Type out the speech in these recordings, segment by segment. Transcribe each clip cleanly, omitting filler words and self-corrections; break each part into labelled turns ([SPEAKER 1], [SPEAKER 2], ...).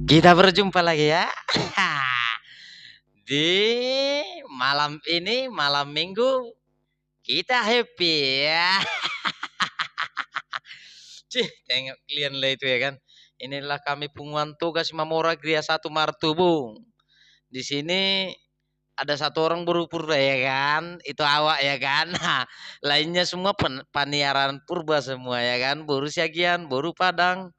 [SPEAKER 1] Kita berjumpa lagi ya. Di malam ini, malam Minggu, kita happy ya. Cih, tengok kalian lah itu ya kan. Inilah kami punguan tugas Mamora Gria 1 Martubung. Di sini ada satu orang baru purba ya kan. Itu awak ya kan. Nah, lainnya semua paniaran purba semua ya kan. Baru Siagian, baru Padang,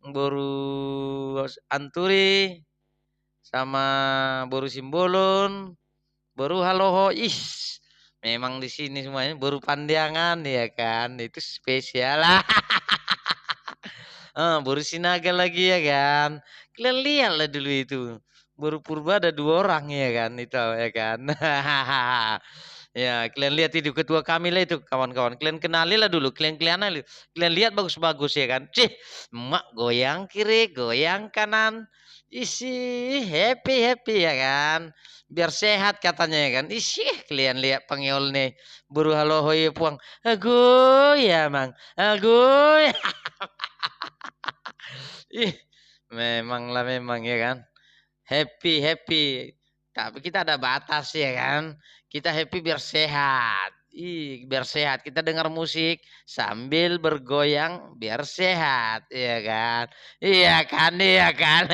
[SPEAKER 1] baru Anturi, sama baru Simbolon, baru Haloho. Ih, memang di sini semuanya baru pandangan ya kan. Itu spesial lah. Baru Sinaga lagi ya kan. Kalian lihat lah dulu itu. Baru Purba ada 2 orang ya kan itu ya kan. Ya, kalian lihat itu ketua kami lah itu kawan-kawan. Kalian kenali lah dulu. Kalian lihat bagus-bagus ya kan. Cih, emak goyang kiri, goyang kanan. Isi happy happy ya kan. Biar sehat katanya ya kan. Isi kalian lihat pengeol nih. Buru halo hoye puang. Aku ya mang. Aku ya. Ih, memang lah memang ya kan. Happy happy. Tapi kita ada batas ya kan. Kita happy biar sehat. Biar sehat. Kita dengar musik sambil bergoyang biar sehat, iya kan? Iya kan? Iya kan?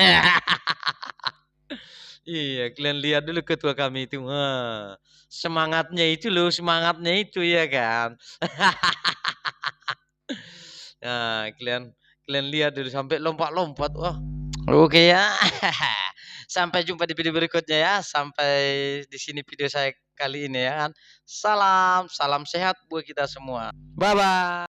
[SPEAKER 1] Iya, kalian lihat dulu ketua kami itu. Wah, semangatnya itu loh, semangatnya itu ya kan. Nah, kalian kalian lihat dulu sampai lompat-lompat. Wah, oke ya. Sampai jumpa di video berikutnya ya. Sampai di sini video saya kali ini ya kan. Salam, salam sehat buat kita semua. Bye bye.